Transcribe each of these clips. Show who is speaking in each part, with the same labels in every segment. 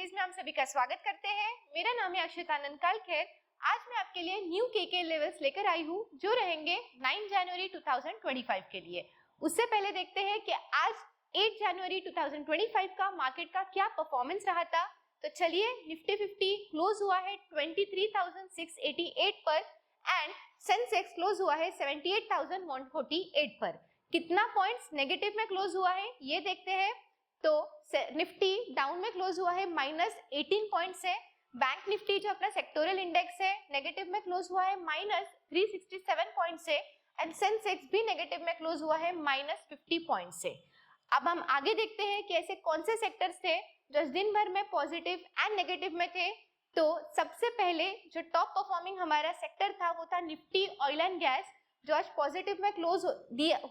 Speaker 1: Series में हम सभी का स्वागत करते हैं। मेरा नाम है अक्षित आनंद कालखेर। आज मैं आपके लिए न्यू केके लेवल्स लेकर आई हूँ जो रहेंगे 9 जनवरी 2025 के लिए। उससे पहले देखते हैं कि आज 8 जनवरी 2025 का मार्केट का क्या परफॉर्मेंस रहा था। तो चलिए, निफ्टी 50 क्लोज हुआ है 23,688 पर एंड सेंसेक्स क्लोज हुआ है 78,148 पर। कितना पॉइंट्स नेगेटिव में क्लोज हुआ है ये देखते हैं। तो निफ्टी डाउन में क्लोज हुआ है -18 पॉइंट से। बैंक निफ्टी जो अपना सेक्टोरल इंडेक्स है नेगेटिव में क्लोज हुआ है -367 पॉइंट से एंड सेंसेक्स भी नेगेटिव में क्लोज हुआ है -50 पॉइंट से। अब हम आगे देखते हैं कि ऐसे कौन से सेक्टर्स थे जो इस दिन भर में पॉजिटिव एंड नेगेटिव में थे। तो सबसे पहले जो टॉप परफॉर्मिंग हमारा सेक्टर था वो था निफ्टी ऑयल एंड गैस, जो आज पॉजिटिव में क्लोज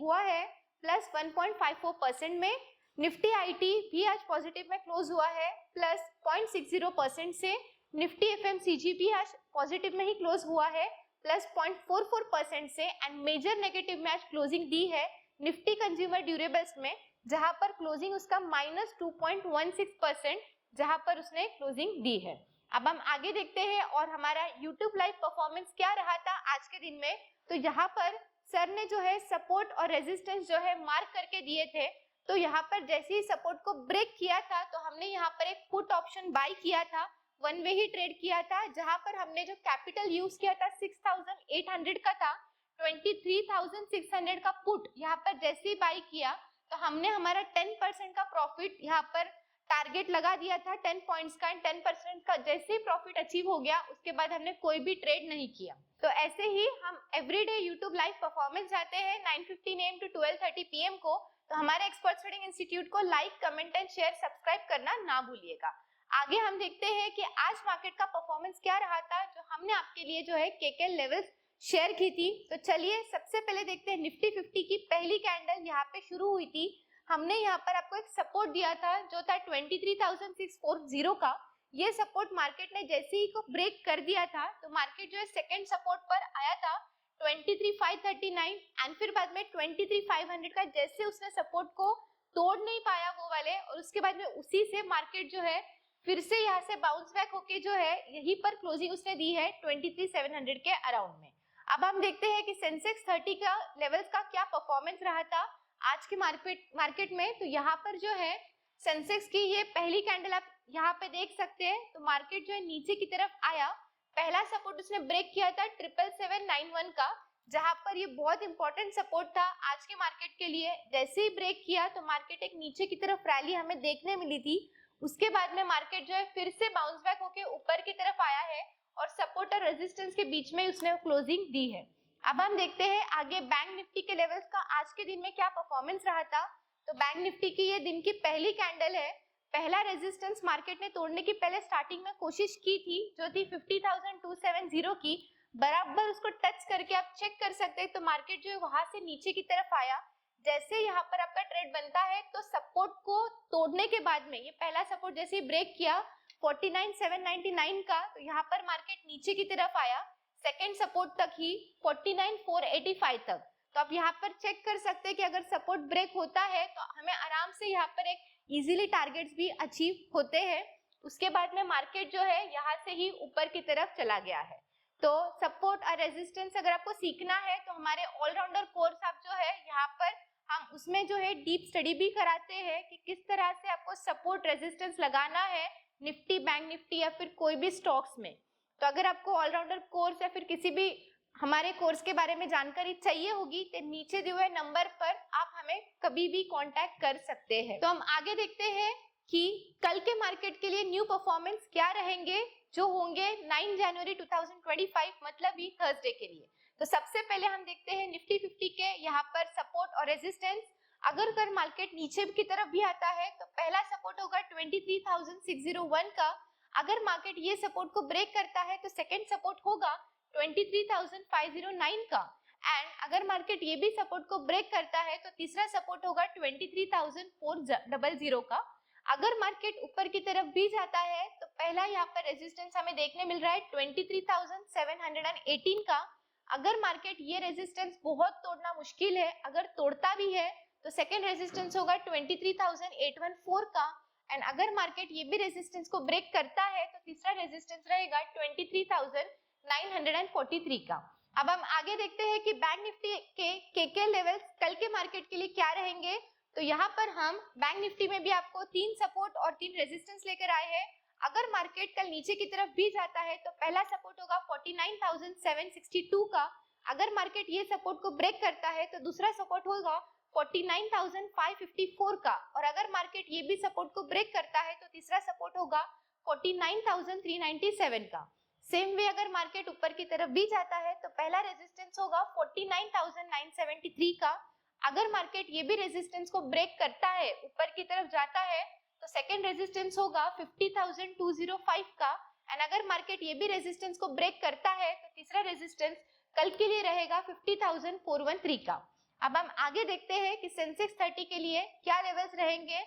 Speaker 1: हुआ है +1.54% में। निफ्टी आईटी भी आज पॉजिटिव में क्लोज हुआ है +0.60% से। निफ्टी एफएमसीजी भी आज पॉजिटिव में ही क्लोज हुआ है +0.44% से एंड मेजर नेगेटिव में आज क्लोजिंग दी है निफ्टी कंज्यूमर ड्यूरेबल्स में, जहां पर क्लोजिंग उसका -2.16% जहां पर उसने क्लोजिंग दी है। अब हम आगे देखते हैं और हमारा यूट्यूब लाइव परफॉर्मेंस क्या रहा था आज के दिन में। तो यहाँ पर सर ने जो है सपोर्ट और रेजिस्टेंस जो है मार्क करके दिए थे। तो यहाँ पर जैसे ही सपोर्ट को ब्रेक किया था तो हमने यहाँ पर एक पुट ऑप्शन बाय किया था, वन वे ही ट्रेड किया था, जहां पर हमने जो कैपिटल यूज किया था 6,800 का था। 23,600 का पुट यहाँ पर जैसे ही बाय किया तो हमने हमारा 10% का प्रॉफिट यहाँ पर टारगेट लगा दिया था 10 पॉइंट्स का। 10% का जैसे ही प्रॉफिट अचीव हो गया उसके बाद हमने कोई भी ट्रेड नहीं किया। तो ऐसे ही हम एवरीडे यूट्यूब लाइव परफॉर्मेंस जाते हैं 9:15 AM to 12:30 PM को। तो हमारे एक्सपर्ट ट्रेडिंग इंस्टीट्यूट को like, comment and share, subscribe करना ना भूलिएगा। आगे हम देखते हैं कि आज मार्केट का परफॉर्मेंस क्या रहा था जो हमने आपके लिए जो है केके लेवल्स शेयर की थी। तो चलिए सबसे पहले देखते हैं निफ्टी 50 की पहली कैंडल यहाँ पे शुरू हुई थी। हमने यहाँ पर आपको एक सपोर्ट दिया था जो था 23,640 का। ये सपोर्ट मार्केट ने जैसे ही को ब्रेक कर दिया था तो मार्केट जो है सेकंड सपोर्ट पर आया था 23,539 एंड फिर बाद में 23,500 का जैसे उसने सपोर्ट को तोड़ नहीं पाया वो वाले, और उसके बाद में उसी से मार्केट जो है फिर से यहाँ से बाउंस बैक होके जो है यहीं पर क्लोजिंग उसने दी है 23,700 के अराउंड में। अब हम देखते हैं कि सेंसेक्स 30 का लेवल्स का क्या परफॉर्मेंस रहा था आज के मार्केट में। तो यहाँ पर जो है सेंसेक्स की ये पहली कैंडल आप यहाँ पे देख सकते हैं। तो मार्केट जो है नीचे की तरफ आया, पहला सपोर्ट उसने ब्रेक किया था 77791 का, जहां पर ये बहुत इंपॉर्टेंट सपोर्ट था आज के मार्केट के लिए। जैसे ही ब्रेक किया तो मार्केट एक नीचे की तरफ रैली हमें देखने मिली थी। उसके बाद में मार्केट जो है फिर से बाउंस बैक होके ऊपर की तरफ आया है और सपोर्ट और रेजिस्टेंस के बीच में उसने क्लोजिंग दी है। अब हम देखते हैं आगे बैंक निफ्टी के लेवल्स का आज के दिन में क्या परफॉर्मेंस रहा था। तो बैंक निफ्टी की ये दिन की पहली कैंडल है। पहला रेजिस्टेंस मार्केट ने तोड़ने की पहले स्टार्टिंग में कोशिश की थी जो थी 50,270 की, बराबर उसको टच करके आप चेक कर सकते हैं। तो मार्केट जो है वहां से नीचे की तरफ आया। जैसे यहाँ पर आपका ट्रेड बनता है तो सपोर्ट को तोड़ने के बाद में ये पहला सपोर्ट जैसे ही ब्रेक किया 49,799 का, तो यहाँ पर मार्केट नीचे की तरफ आया सेकेंड सपोर्ट तक ही 49,485 तक। तो आप यहाँ पर चेक कर सकते हैं कि अगर सपोर्ट ब्रेक होता है तो हमें आराम से यहाँ पर एक इजीली टारगेट्स भी अचीव होते हैं। उसके बाद में मार्केट जो है यहाँ से ही ऊपर की तरफ चला गया है। तो सपोर्ट और रेजिस्टेंस अगर आपको सीखना है तो हमारे ऑलराउंडर कोर्स आप जो है यहाँ पर हम उसमें जो है डीप स्टडी भी कराते हैं कि किस तरह से आपको सपोर्ट रेजिस्टेंस लगाना है निफ्टी, बैंक निफ्टी या फिर कोई भी स्टॉक्स में। तो अगर आपको ऑलराउंडर कोर्स या फिर किसी भी हमारे कोर्स के बारे में जानकारी चाहिए होगी तो नीचे दिए हुए नंबर पर आप हमें कभी भी कांटेक्ट कर सकते हैं। तो हम आगे देखते हैं कि कल के मार्केट के लिए न्यू परफॉर्मेंस क्या रहेंगे जो होंगे 9 जनवरी 2025 मतलब ही थर्सडे के लिए। तो सबसे पहले हम देखते हैं निफ्टी 50 के यहाँ पर सपोर्ट और रेजिस्टेंस। अगर कर मार्केट नीचे की तरफ भी आता है तो पहला सपोर्ट होगा 23,601 का। अगर मार्केट ये सपोर्ट को ब्रेक करता है तो सेकंड सपोर्ट होगा 23,509 का एंड अगर मार्केट ये भी सपोर्ट को ब्रेक करता है तो तीसरा सपोर्ट होगा 23,400 का। अगर मार्केट ऊपर की तरफ भी जाता है तो पहला यहाँ पर रेजिस्टेंस हमें देखने मिल रहा है 23,718 का। अगर मार्केट ये रेजिस्टेंस बहुत तोड़ना मुश्किल है, अगर तोड़ता भी है तो सेकेंड रेजिस्टेंस होगा 23,814 का एंड अगर मार्केट ये भी रेजिस्टेंस को ब्रेक करता है तो तीसरा रेजिस्टेंस रहेगा 23,943 का। अब हम आगे देखते हैं कि बैंक निफ्टी के के लेवल्स कल के मार्केट के लिए क्या रहेंगे। तो यहाँ पर हम बैंक निफ्टी में भी आपको 3 सपोर्ट और 3 रेजिस्टेंस लेकर आए हैं। अगर मार्केट कल नीचे की तरफ भी जाता है तो पहला सपोर्ट होगा 49,762 का। अगर मार्केट ये सपोर्ट को ब्रेक करता है तो दूसरा सपोर्ट होगा 49,554 का, और अगर मार्केट ये भी सपोर्ट को ब्रेक करता है तो तीसरा सपोर्ट होगा 49,397 का। सेम वे अगर मार्केट ऊपर की तरफ भी जाता है तो पहला रेजिस्टेंस होगा 49,973 का। अगर मार्केट ये भी रेजिस्टेंस को ब्रेक करता है, ऊपर की तरफ जाता है, तो सेकंड रेजिस्टेंस होगा 50,205 का। एंड अगर मार्केट ये भी रेजिस्टेंस को ब्रेक करता है तो तीसरा रेजिस्टेंस कल के लिए रहेगा 50,413 का। अब हम आगे देखते हैं कि सेंसेक्स 30 के लिए क्या लेवल्स रहेंगे।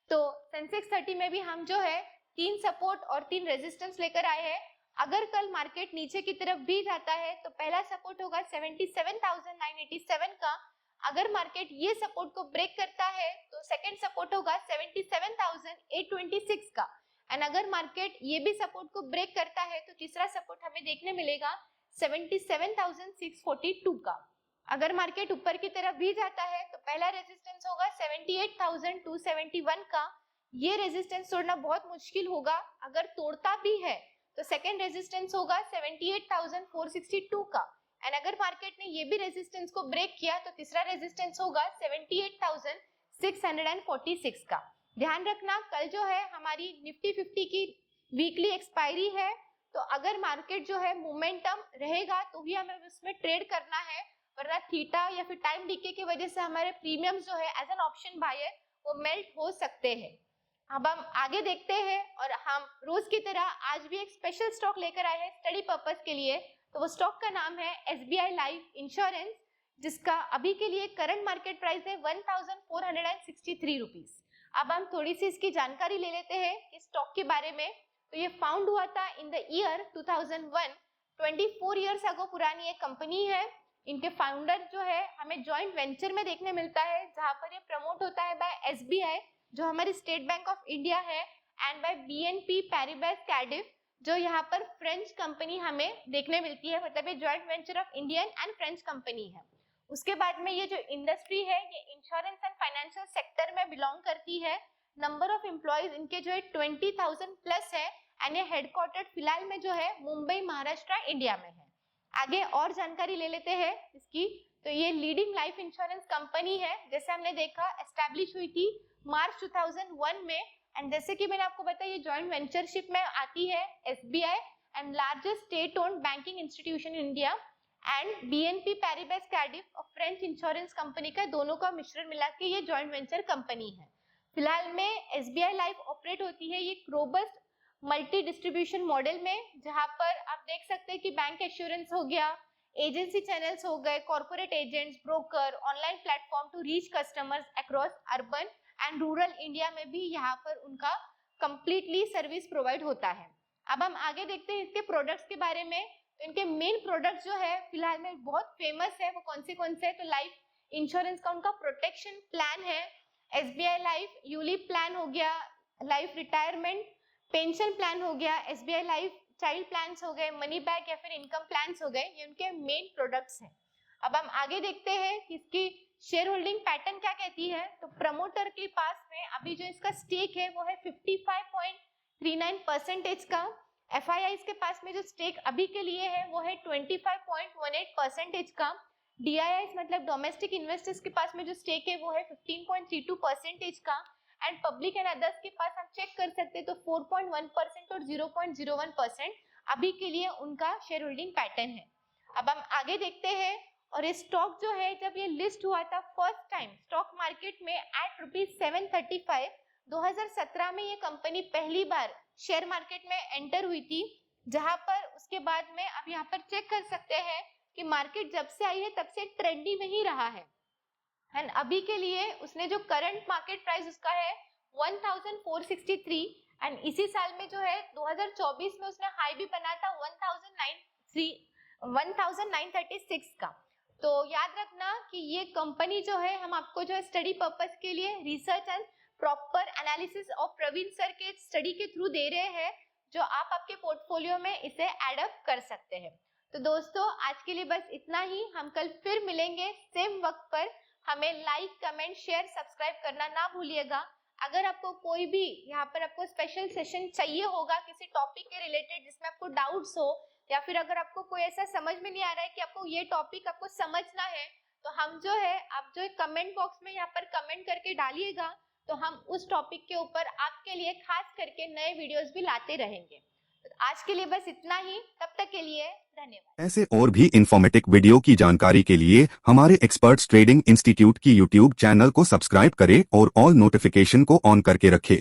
Speaker 1: तो सेंसेक्स 30 में भी हम जो है 3 सपोर्ट और 3 रेजिस्टेंस लेकर आए हैं। अगर कल मार्केट नीचे की तरफ भी जाता है तो पहला सपोर्ट होगा 77,987 का। अगर मार्केट ये सपोर्ट को ब्रेक करता है तो सेकंड सपोर्ट होगा 77,826 का। एंड अगर मार्केट ये भी सपोर्ट को ब्रेक करता है तो तीसरा सपोर्ट हमें देखने मिलेगा 77,642 का। अगर मार्केट ऊपर की तरफ भी जाता है तो पहला रेजिस्टेंस होगा 78,271 का। ये रेजिस्टेंस तोड़ना बहुत मुश्किल होगा। अगर तोड़ता भी है तो सेकंड रेजिस्टेंस होगा 78,462 का। एंड अगर मार्केट ने ये भी रेजिस्टेंस को ब्रेक किया तो तीसरा रेजिस्टेंस होगा 78,646 का। ध्यान रखना कल जो है हमारी निफ्टी 50 की वीकली एक्सपायरी है, तो अगर मार्केट जो है मोमेंटम रहेगा तो ही हमें उसमें ट्रेड करना है, वरना थीटा या फिर टाइम डीके की वजह से हमारे प्रीमियम्स जो है एज एन ऑप्शन बायर वो मेल्ट हो सकते हैं। अब हम आगे देखते हैं और हम रोज की तरह आज भी एक स्पेशल स्टॉक लेकर आए हैं स्टडी पर्पस के लिए। तो वो स्टॉक का नाम है SBI लाइफ इंश्योरेंस, जिसका अभी के लिए करंट मार्केट प्राइस है 1,463 रुपीज। अब हम थोड़ी सी इसकी जानकारी ले लेते हैं इस स्टॉक के बारे में। तो ये फाउंड हुआ था in the year 2001, 24 years ago पुरानी एक कंपनी है। इनके फाउंडर जो है हमें जॉइंट वेंचर में देखने मिलता है, जहां पर ये प्रमोट होता है बाय SBI जो हमारी स्टेट बैंक ऑफ इंडिया है, and bye BNP Paribas Cardiff जो यहाँ पर फ्रेंच कंपनी हमें देखने मिलती है। मतलब ये joint venture of Indian and French company है। उसके बाद में ये जो इंडस्ट्री है ये इंश्योरेंस एंड फाइनेंशियल सेक्टर में बिलोंग करती है। नंबर ऑफ एम्प्लॉयज इनके जो है 20,000 प्लस है, एंड ये हेडक्वार्टर्ड फिलहाल में जो है मुंबई महाराष्ट्र इंडिया में है। आगे और जानकारी ले लेते हैं इसकी। तो ये लीडिंग लाइफ इंश्योरेंस कंपनी है, जैसे हमने देखा एस्टैब्लिश हुई थी मार्च 2001 में, एंड जैसे कि मैंने आपको बताया ये जॉइंट वेंचरशिप में आती है SBI and largest state owned banking institution in India and BNP Paribas Cardiff और फ्रेंच इंश्योरेंस कंपनी का दोनों का मिश्रण मिला के ये जॉइंट वेंचर कंपनी है। फिलहाल में SBI लाइफ ऑपरेट होती है ये रोबस्ट मल्टी डिस्ट्रीब्यूशन मॉडल में, जहां पर आप देख सकते हैं कि बैंक एश्योरेंस हो गया, एजेंसी चैनल्स हो गए, corporate agents, broker, online platform to reach customers across urban and rural India में भी यहाँ पर उनका कंप्लीटली सर्विस प्रोवाइड होता है। अब हम आगे देखते हैं इसके प्रोडक्ट्स के बारे में। तो इनके मेन प्रोडक्ट्स जो है फिलहाल में बहुत फेमस है, वो कौन से है। तो लाइफ इंश्योरेंस का उनका प्रोटेक्शन प्लान है, SBI लाइफ यूलिप प्लान हो गया, लाइफ रिटायरमेंट पेंशन प्लान हो गया, SBI लाइफ चाइल्ड प्लान्स हो गए, मनी बैक या फिर इनकम प्लान्स हो गए, ये उनके मेन प्रोडक्ट्स हैं। अब हम आगे देखते हैं कि इसकी शेयर होल्डिंग पैटर्न क्या कहती है। तो प्रमोटर के पास में अभी जो इसका स्टेक है वो है 55.39% का। FIIs के पास में जो स्टेक अभी के लिए है वो है 25.18% का। DIIs मतलब डोमेस्टिक इन्वेस्टर्स के पास में जो स्टेक है वो है 15.32% का। एंड पब्लिक एंड अदर्स के पास हम चेक कर सकते हैं तो 4.1% और 0.01% अभी के लिए उनका शेयर होल्डिंग पैटर्न है। अब हम आगे देखते हैं, और ये स्टॉक जो है जब ये लिस्ट हुआ था फर्स्ट टाइम स्टॉक मार्केट में एट ₹735, 2017 में ये कंपनी पहली बार शेयर मार्केट में एंटर हुई थी, जहां पर उसके बाद में अब यहाँ पर चेक कर सकते हैं कि मार्केट जब से आई है तब से ट्रेंडी में ही रहा है। एंड अभी के लिए उसने जो करंट मार्केट प्राइस उसका है 1463, एंड इसी साल में जो है 2024 में उसने हाई भी बना था 1936 का। तो याद रखना कि ये कंपनी जो है हम आपको जो है स्टडी पर्पस के लिए research and proper analysis of Praveen sir के स्टडी के थ्रू दे रहे हैं, जो आप आपके पोर्टफोलियो में इसे एडअप कर सकते हैं। तो दोस्तों आज के लिए बस इतना ही। हम कल फिर मिलेंगे सेम वक्त पर। हमें लाइक, कमेंट, शेयर, सब्सक्राइब करना ना भूलिएगा। अगर आपको कोई भी यहाँ पर आपको स्पेशल सेशन चाहिए होगा किसी टॉपिक के रिलेटेड जिसमें आपको डाउट्स हो, या फिर अगर आपको कोई ऐसा समझ में नहीं आ रहा है कि आपको ये टॉपिक आपको समझना है, तो हम जो है आप जो कमेंट बॉक्स में यहाँ पर कमेंट करके डालिएगा, तो हम उस टॉपिक के ऊपर आपके लिए खास करके नए वीडियोस भी लाते रहेंगे। तो आज के लिए बस इतना ही। तब तक के लिए धन्यवाद।
Speaker 2: ऐसे और भी इंफॉर्मेटिव वीडियो की जानकारी के लिए हमारे एक्सपर्ट्स ट्रेडिंग इंस्टीट्यूट की यूट्यूब चैनल को सब्सक्राइब करें और ऑल नोटिफिकेशन को ऑन करके रखें।